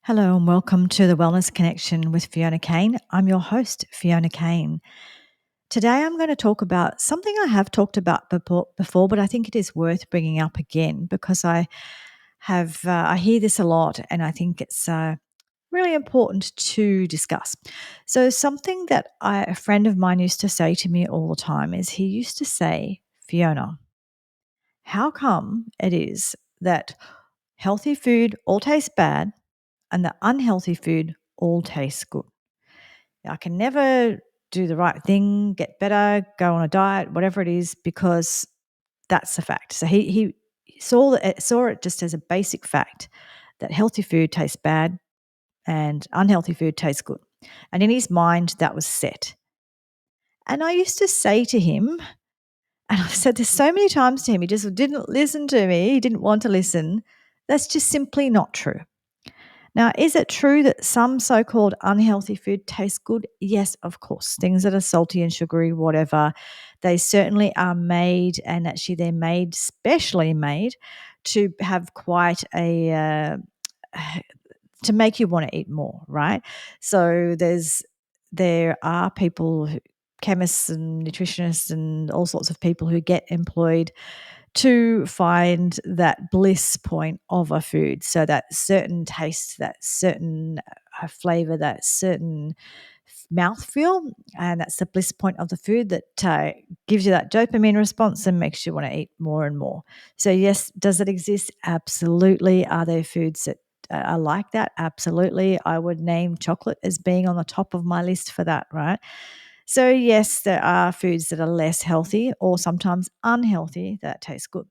Hello and welcome to the Wellness Connection with Fiona Kane. I'm your host, Fiona Kane. Today I'm going to talk about something I have talked about before, but I think it is worth bringing up again because I hear this a lot and I think it's really important to discuss. So something that a friend of mine used to say to me all the time is he used to say, Fiona, how come it is that healthy food all tastes bad and the unhealthy food all tastes good? I can never do the right thing, get better, go on a diet, whatever it is, because that's a fact. So he saw it just as a basic fact that healthy food tastes bad and unhealthy food tastes good. And in his mind, that was set. And I used to say to him, and I've said this so many times to him, he just didn't listen to me. He didn't want to listen. That's just simply not true. Now, is it true that some so called unhealthy food tastes good? Yes, of course. Things that are salty and sugary, whatever, they certainly are made, and actually, they're made, specially made, to have quite to make you want to eat more, right? So there are people, chemists and nutritionists and all sorts of people who get employed to find that bliss point of a food. So that certain taste, that certain flavor, that certain mouthfeel, and that's the bliss point of the food that gives you that dopamine response and makes you want to eat more and more. So yes, does it exist? Absolutely. Are there foods that are like that? Absolutely. I would name chocolate as being on the top of my list for that, right? So, yes, there are foods that are less healthy or sometimes unhealthy that taste good.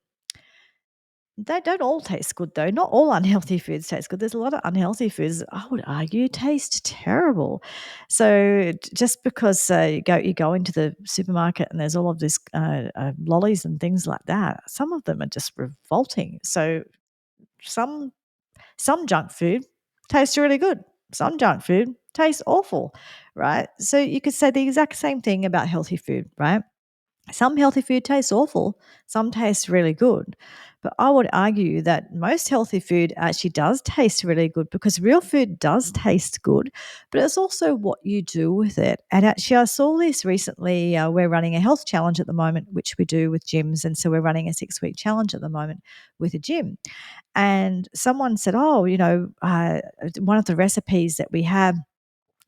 They don't all taste good, though. Not all unhealthy foods taste good. There's a lot of unhealthy foods that I would argue taste terrible. So, just because you go into the supermarket and there's all of this lollies and things like that, some of them are just revolting. So, some some junk food tastes really good. Some junk food tastes awful, right? So you could say the exact same thing about healthy food, right? Some healthy food tastes awful, some tastes really good. But I would argue that most healthy food actually does taste really good because real food does taste good, but it's also what you do with it. And actually, I saw this recently. We're running a health challenge at the moment, which we do with gyms. And so we're running a 6-week challenge at the moment with a gym. And someone said, oh, one of the recipes that we have,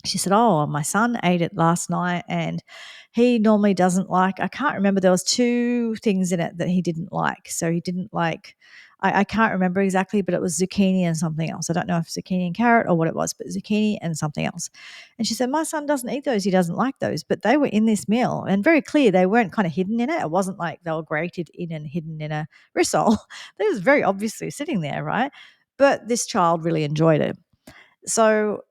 she said, oh, my son ate it last night and he normally doesn't like, I can't remember, there was two things in it that he didn't like. So he didn't like, I can't remember exactly, but it was zucchini and something else. I don't know if zucchini and carrot or what it was, but zucchini and something else. And she said, my son doesn't eat those. He doesn't like those. But they were in this meal and very clear. They weren't kind of hidden in it. It wasn't like they were grated in and hidden in a rissole. They was very obviously sitting there, right? But this child really enjoyed it. So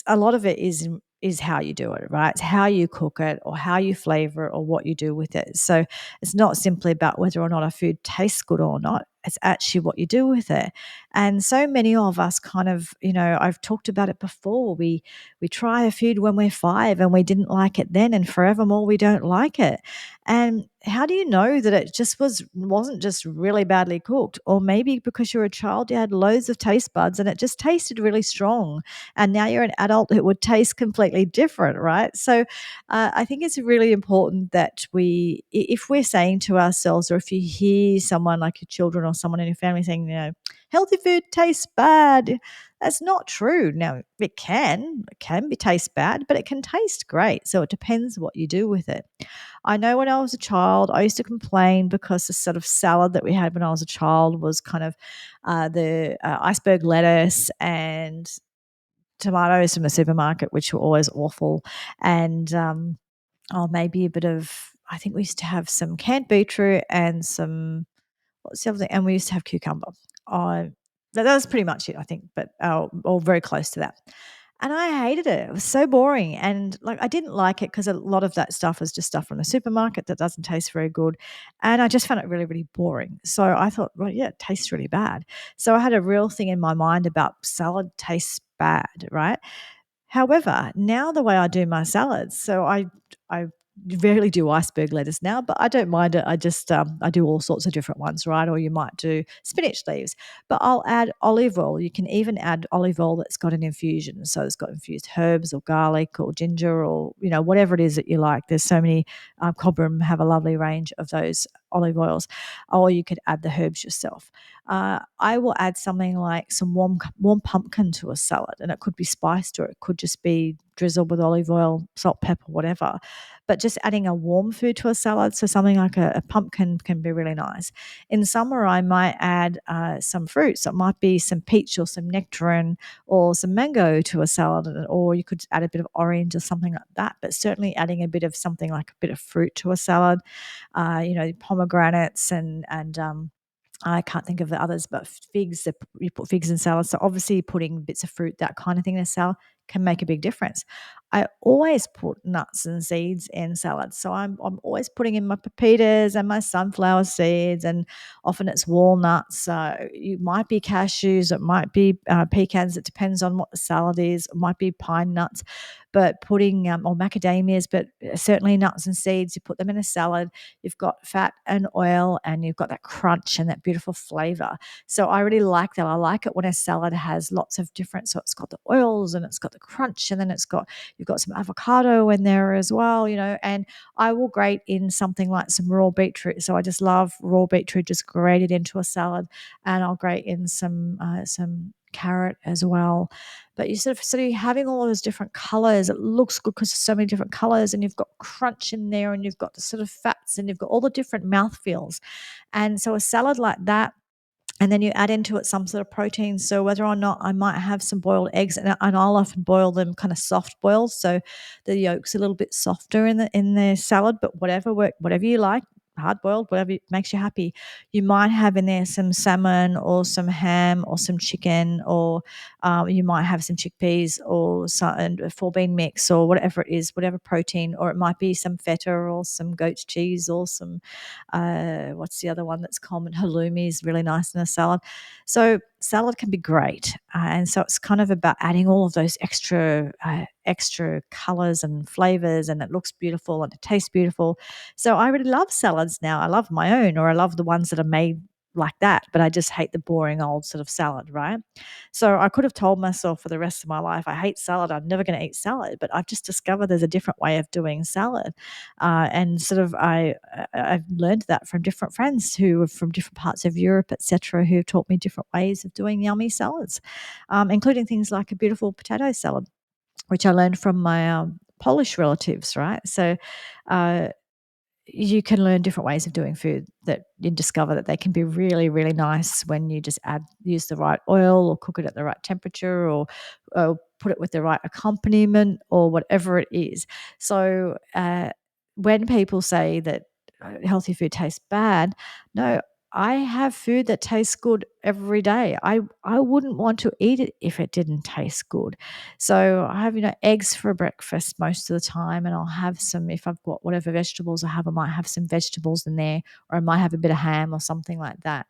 a lot of it is how you do it, right? It's how you cook it or how you flavor it or what you do with it. So it's not simply about whether or not a food tastes good or not. It's actually what you do with it. And so many of us kind of, I've talked about it before. We try a food when we're 5 and we didn't like it then, and forevermore we don't like it. And how do you know that it just wasn't just really badly cooked? Or maybe because you're a child, you had loads of taste buds and it just tasted really strong, and now you're an adult, it would taste completely different, right? So I think it's really important that if we're saying to ourselves, or if you hear someone like your children or someone in your family saying, healthy food tastes bad, that's not true. Now, it can be taste bad, but it can taste great. So it depends what you do with it. I know when I was a child, I used to complain because the sort of salad that we had when I was a child was kind of the iceberg lettuce and tomatoes from the supermarket, which were always awful, and maybe a bit of. I think we used to have some canned beetroot and some what's the other thing, and we used to have cucumber. That was pretty much it, I think, but or very close to that. And I hated it. It was so boring, and like I didn't like it because a lot of that stuff was just stuff from the supermarket that doesn't taste very good, and I just found it really, really boring. So I thought, well, yeah, it tastes really bad. So I had a real thing in my mind about salad tastes bad, right? However, now the way I do my salads, so I rarely do iceberg lettuce now, but I don't mind it. I just I do all sorts of different ones, right? Or you might do spinach leaves, but I'll add olive oil. You can even add olive oil that's got an infusion, so it's got infused herbs or garlic or ginger or whatever it is that you like. There's so many. Cobram have a lovely range of those olive oils, or you could add the herbs yourself. I will add something like some warm pumpkin to a salad, and it could be spiced or it could just be drizzled with olive oil, salt, pepper, whatever. But just adding a warm food to a salad, so something like a pumpkin can be really nice. In summer, I might add some fruits. So it might be some peach or some nectarine or some mango to a salad, or you could add a bit of orange or something like that. But certainly adding a bit of something like a bit of fruit to a salad, pomegranates and I can't think of the others, but figs, you put figs in salad. So obviously putting bits of fruit, that kind of thing in a salad can make a big difference. I always put nuts and seeds in salads. So I'm always putting in my pepitas and my sunflower seeds, and often it's walnuts. It might be cashews, it might be pecans. It depends on what the salad is. It might be pine nuts, but putting or macadamias, but certainly nuts and seeds. You put them in a salad. You've got fat and oil, and you've got that crunch and that beautiful flavor. So I really like that. I like it when a salad has lots of different. So it's got the oils and it's got the crunch, and then you've got some avocado in there as well. And I will grate in something like some raw beetroot. So I just love raw beetroot, just grated into a salad, and I'll grate in some carrot as well. But you sort of having all those different colors. It looks good because there's so many different colors, and you've got crunch in there, and you've got the sort of fats, and you've got all the different mouth feels. And so a salad like that, and then you add into it some sort of protein. So whether or not I might have some boiled eggs, and I'll often boil them kind of soft boiled, so the yolk's a little bit softer in the salad. But whatever you like, hard boiled, whatever makes you happy. You might have in there some salmon or some ham or some chicken, or you might have some chickpeas or and a four bean mix or whatever it is, whatever protein, or it might be some feta or some goat's cheese or some what's the other one that's common? Halloumi is really nice in a salad. So salad can be great, and so it's kind of about adding all of those extra colors and flavors, and it looks beautiful and it tastes beautiful. So I really love salads now. I love my own, or I love the ones that are made like that, but I just hate the boring old sort of salad, right? So I could have told myself for the rest of my life, I hate salad. I'm never going to eat salad, but I've just discovered there's a different way of doing salad, and sort of I've learned that from different friends who are from different parts of Europe, etc., who have taught me different ways of doing yummy salads, including things like a beautiful potato salad, which I learned from my Polish relatives, right? So uh, you can learn different ways of doing food that you discover that they can be really, really nice when you just use the right oil or cook it at the right temperature, or put it with the right accompaniment or whatever it is. So when people say that healthy food tastes bad, no, I have food that tastes good every day. I wouldn't want to eat it if it didn't taste good. So I have, eggs for breakfast most of the time, and I'll have some, if I've got whatever vegetables I have, I might have some vegetables in there, or I might have a bit of ham or something like that.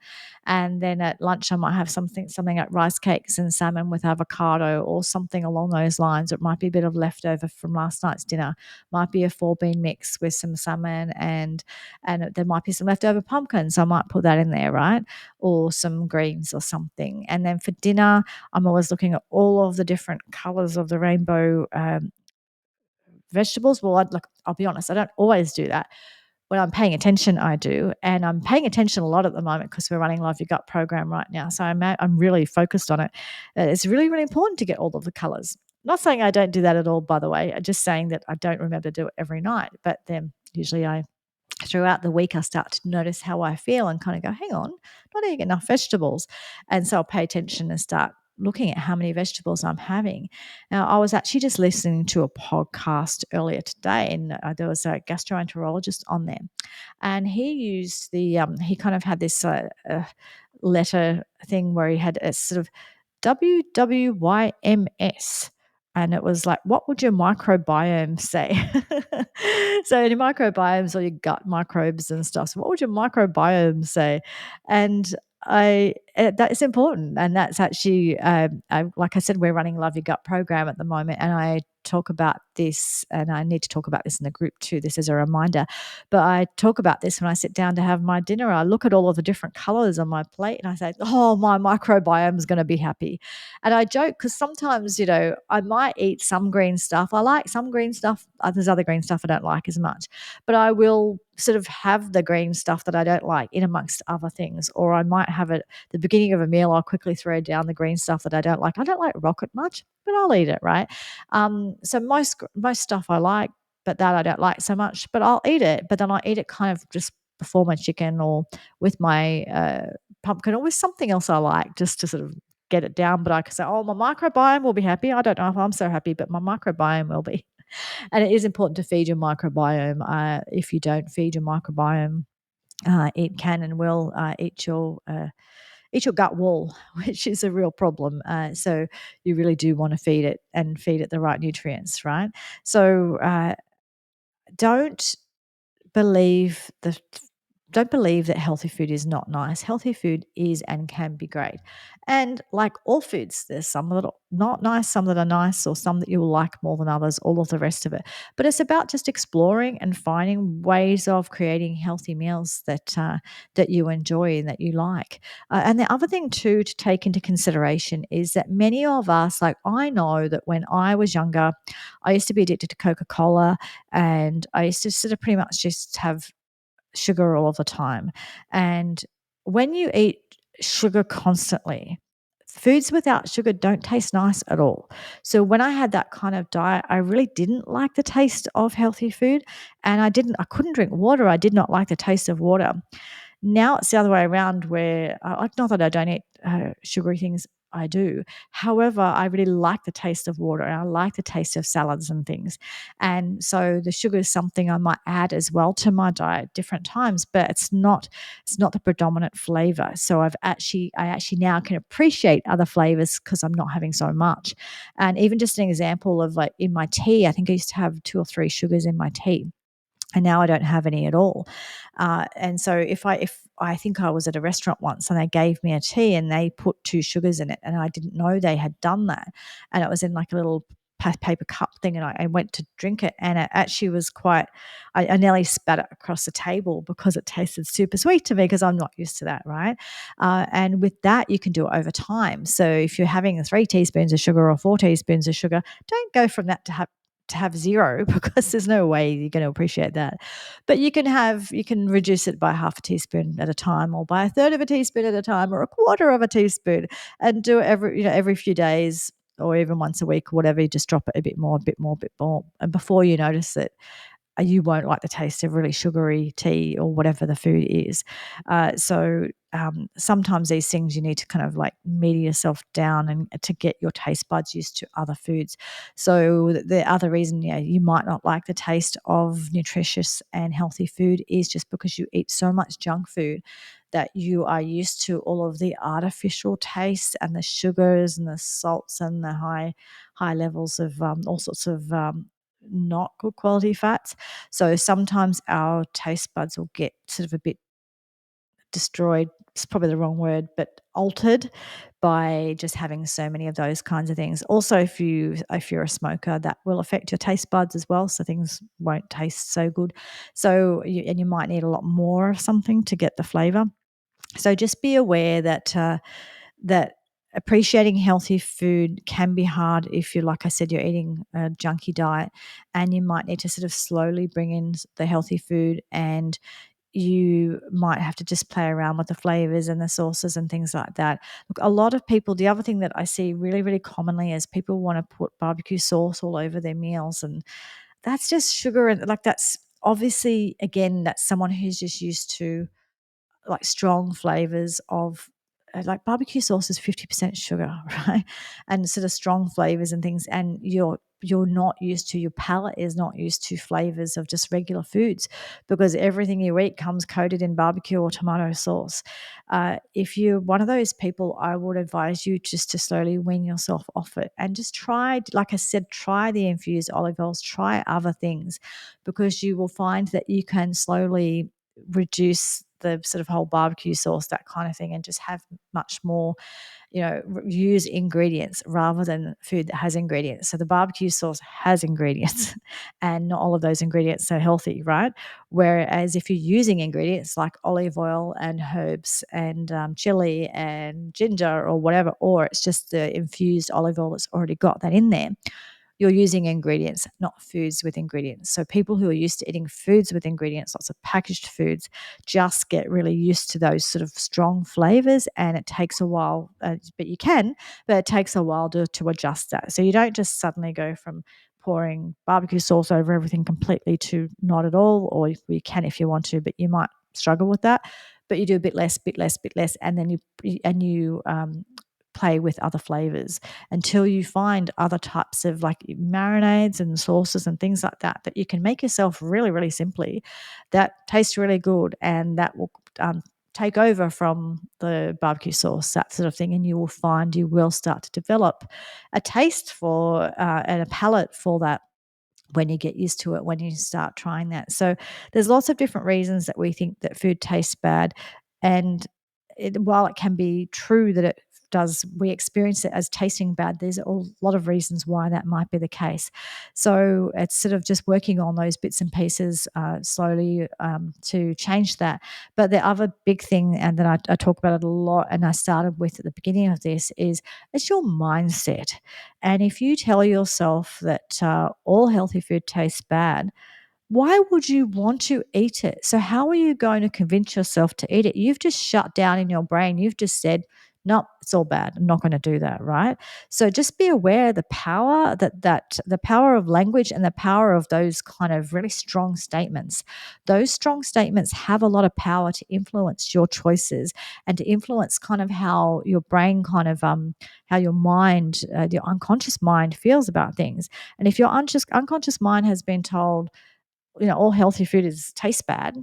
And then at lunch, I might have something like rice cakes and salmon with avocado or something along those lines. It might be a bit of leftover from last night's dinner. Might be a four bean mix with some salmon, and there might be some leftover pumpkins. So I might put that in there, right? Or some greens or something. And then for dinner, I'm always looking at all of the different colors of the rainbow vegetables. Well, I'll be honest, I don't always do that. When I'm paying attention, I do. And I'm paying attention a lot at the moment because we're running Love Your Gut program right now. So I'm really focused on it. It's really, really important to get all of the colors. Not saying I don't do that at all, by the way. I'm just saying that I don't remember to do it every night. But then usually throughout the week, I start to notice how I feel and kind of go, hang on, not eating enough vegetables. And so I'll pay attention and start looking at how many vegetables I'm having. Now, I was actually just listening to a podcast earlier today, and there was a gastroenterologist on there, and he used he kind of had this letter thing where he had a sort of WWYMS. And it was like, what would your microbiome say? So your microbiomes are your gut microbes and stuff. So what would your microbiome say? And that is important. And that's actually, like I said, we're running Love Your Gut program at the moment. And I talk about this, and I need to talk about this in the group too. This is a reminder, but I talk about this when I sit down to have my dinner. I look at all of the different colors on my plate and I say, oh, my microbiome is going to be happy. And I joke because sometimes, I might eat some green stuff. I like some green stuff. There's other green stuff I don't like as much, but I will sort of have the green stuff that I don't like in amongst other things. Or I might have it the beginning of a meal. I'll quickly throw down the green stuff that I don't like. I don't like rocket much, but I'll eat it, right? So most stuff I like, but that I don't like so much, but I'll eat it. But then I eat it kind of just before my chicken or with my pumpkin or with something else I like, just to sort of get it down. But I can say, oh, my microbiome will be happy. I don't know if I'm so happy, but my microbiome will be. And it is important to feed your microbiome. If you don't feed your microbiome, it can and will eat your gut wall, which is a real problem. So you really do want to feed it and feed it the right nutrients, right? So don't believe the don't believe that healthy food is not nice. Healthy food is and can be great. And like all foods, there's some that are not nice, some that are nice, or some that you'll like more than others, all of the rest of it. But it's about just exploring and finding ways of creating healthy meals that you enjoy and that you like. And the other thing too to take into consideration is that many of us, like I know that when I was younger, I used to be addicted to Coca-Cola, and I used to sort of pretty much just have sugar all of the time. And when you eat sugar constantly, foods without sugar don't taste nice at all. So when I had that kind of diet, I really didn't like the taste of healthy food, and I couldn't drink water. I did not like the taste of water. Now it's the other way around where, like, not that I don't eat sugary things, I do. However, I really like the taste of water and I like the taste of salads and things. And so the sugar is something I might add as well to my diet at different times, but it's not the predominant flavor. So I actually now can appreciate other flavors because I'm not having so much. And even just an example of, like, in my tea, I think I used to have 2 or 3 sugars in my tea, and now I don't have any at all. And so if I think I was at a restaurant once and they gave me a tea and they put 2 sugars in it, and I didn't know they had done that, and it was in like a little paper cup thing, and I went to drink it, and it actually was quite. I nearly spat it across the table because it tasted super sweet to me because I'm not used to that, right? And with that, you can do it over time. So if you're having 3 teaspoons of sugar or 4 teaspoons of sugar, don't go from that to have zero because there's no way you're going to appreciate that. But you can reduce it by half a teaspoon at a time, or by a third of a teaspoon at a time, or a quarter of a teaspoon, and do it every few days, or even once a week or whatever. You just drop it a bit more, a bit more, a bit more, and before you notice it, you won't like the taste of really sugary tea or whatever the food is. Sometimes these things you need to kind of like meter yourself down and to get your taste buds used to other foods. So the other reason, you might not like the taste of nutritious and healthy food is just because you eat so much junk food that you are used to all of the artificial tastes and the sugars and the salts and the high levels of all sorts of not good quality fats. So sometimes our taste buds will get sort of a bit destroyed. It's probably the wrong word, but altered by just having so many of those kinds of things. Also, if you're a smoker, that will affect your taste buds as well. So things won't taste so good. And you might need a lot more of something to get the flavor. So just be aware that appreciating healthy food can be hard if you're, like I said, you're eating a junky diet, and you might need to sort of slowly bring in the healthy food, and you might have to just play around with the flavors and the sauces and things like that. Look, a lot of people, the other thing that I see really, really commonly is people want to put barbecue sauce all over their meals, and that's just sugar. And like, that's obviously, again, that's someone who's just used to like strong flavors of, like, barbecue sauce is 50% sugar, right? And sort of strong flavors and things, and you're not used to, your palate is not used to flavors of just regular foods, because everything you eat comes coated in barbecue or tomato sauce. If you're one of those people, I would advise you just to slowly wean yourself off it and just try, like I said, try the infused olive oils, try other things, because you will find that you can slowly reduce the sort of whole barbecue sauce, that kind of thing, and just have much more, use ingredients rather than food that has ingredients. So the barbecue sauce has ingredients, and not all of those ingredients are healthy, right? Whereas if you're using ingredients like olive oil and herbs and chili and ginger or whatever, or it's just the infused olive oil that's already got that in there, you're using ingredients, not foods with ingredients. So people who are used to eating foods with ingredients, lots of packaged foods, just get really used to those sort of strong flavors, and it takes a while, but it takes a while to adjust that. So you don't just suddenly go from pouring barbecue sauce over everything completely to not at all, or you can if you want to, but you might struggle with that. But you do a bit less, bit less, bit less, and then you play with other flavors until you find other types of like marinades and sauces and things like that that you can make yourself really, really simply, that taste really good, and that will take over from the barbecue sauce, that sort of thing. And you will find you will start to develop a taste for and a palate for that when you get used to it, when you start trying that. So there's lots of different reasons that we think that food tastes bad. And while it can be true that it does, we experience it as tasting bad, there's a lot of reasons why that might be the case. So it's sort of just working on those bits and pieces slowly to change that. But the other big thing, and that I talk about it a lot, and I started with at the beginning of this, is it's your mindset. And if you tell yourself that all healthy food tastes bad, why would you want to eat it? So, how are you going to convince yourself to eat it? You've just shut down in your brain. You've just said, nope, it's all bad. I'm not going to do that, right? So just be aware of the power that the power of language and the power of those kind of really strong statements. Those strong statements have a lot of power to influence your choices and to influence kind of how your brain kind of how your mind, your unconscious mind feels about things. And if your unconscious mind has been told, all healthy food is tastes bad,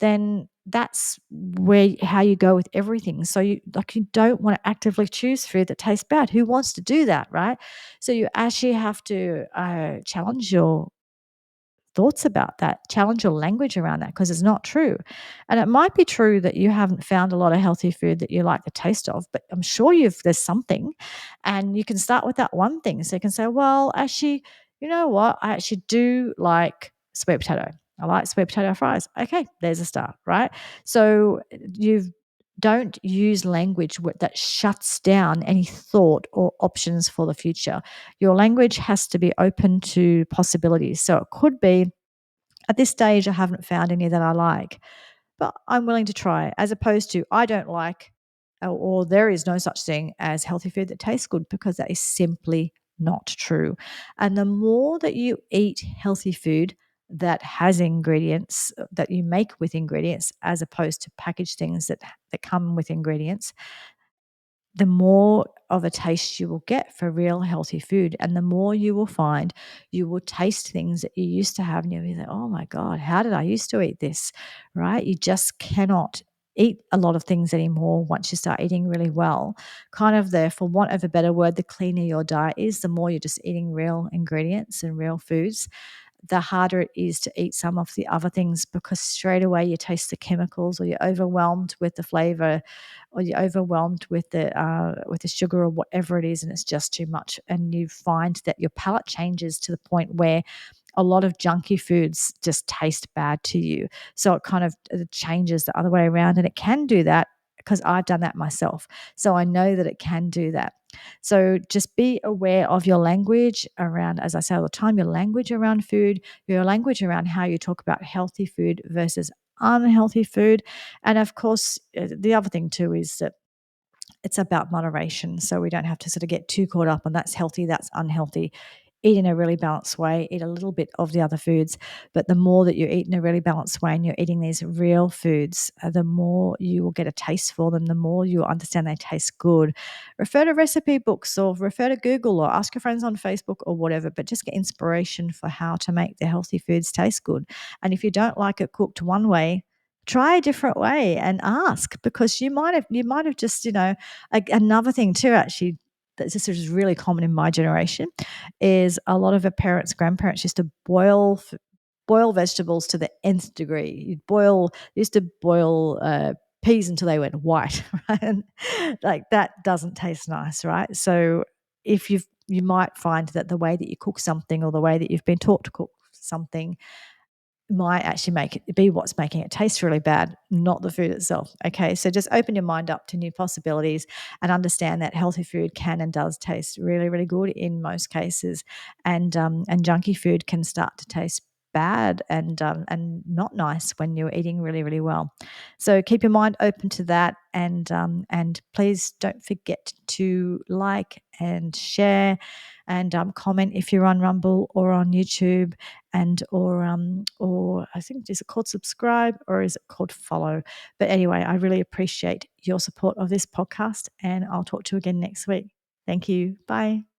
then that's where how you go with everything. So you don't want to actively choose food that tastes bad. Who wants to do that, right? So you actually have to challenge your thoughts about that, challenge your language around that, because it's not true. And it might be true that you haven't found a lot of healthy food that you like the taste of, but I'm sure there's something, and you can start with that one thing. So you can say, well, actually, you know what? I actually do like sweet potato. I like sweet potato fries. Okay, there's a start, right? So you don't use language that shuts down any thought or options for the future. Your language has to be open to possibilities. So it could be, at this stage, I haven't found any that I like, but I'm willing to try, as opposed to I don't like, or there is no such thing as healthy food that tastes good, because that is simply not true. And the more that you eat healthy food that has ingredients, that you make with ingredients, as opposed to packaged things that come with ingredients, the more of a taste you will get for real healthy food. And the more you will find you will taste things that you used to have, and you'll be like, oh my God, how did I used to eat this? Right? You just cannot eat a lot of things anymore once you start eating really well. Kind of for want of a better word, the cleaner your diet is, the more you're just eating real ingredients and real foods, the harder it is to eat some of the other things, because straight away you taste the chemicals, or you're overwhelmed with the flavor, or you're overwhelmed with the sugar or whatever it is, and it's just too much. And you find that your palate changes to the point where a lot of junky foods just taste bad to you. So it kind of changes the other way around, and it can do that because I've done that myself. So I know that it can do that. So just be aware of your language around, as I say all the time, your language around food, your language around how you talk about healthy food versus unhealthy food. And of course, the other thing too is that it's about moderation. So we don't have to sort of get too caught up on that's healthy, that's unhealthy. Eat in a really balanced way, eat a little bit of the other foods. But the more that you eat in a really balanced way and you're eating these real foods, the more you will get a taste for them, the more you'll understand they taste good. Refer to recipe books, or refer to Google, or ask your friends on Facebook or whatever, but just get inspiration for how to make the healthy foods taste good. And if you don't like it cooked one way, try a different way and ask, because you might have just, another thing too, actually, that this is really common in my generation, is a lot of our parents, grandparents used to boil boil vegetables to the nth degree. Used to boil peas until they went white, right? And like that doesn't taste nice, right? So if you might find that the way that you cook something or the way that you've been taught to cook something might actually make it be what's making it taste really bad, not the food itself. Okay, so just open your mind up to new possibilities and understand that healthy food can and does taste really, really good in most cases, and junky food can start to taste bad and not nice when you're eating really, really well. So keep your mind open to that, and please don't forget to like and share and comment if you're on Rumble or on YouTube, and or I think, is it called subscribe or is it called follow? But anyway, I really appreciate your support of this podcast, and I'll talk to you again next week. Thank you. Bye.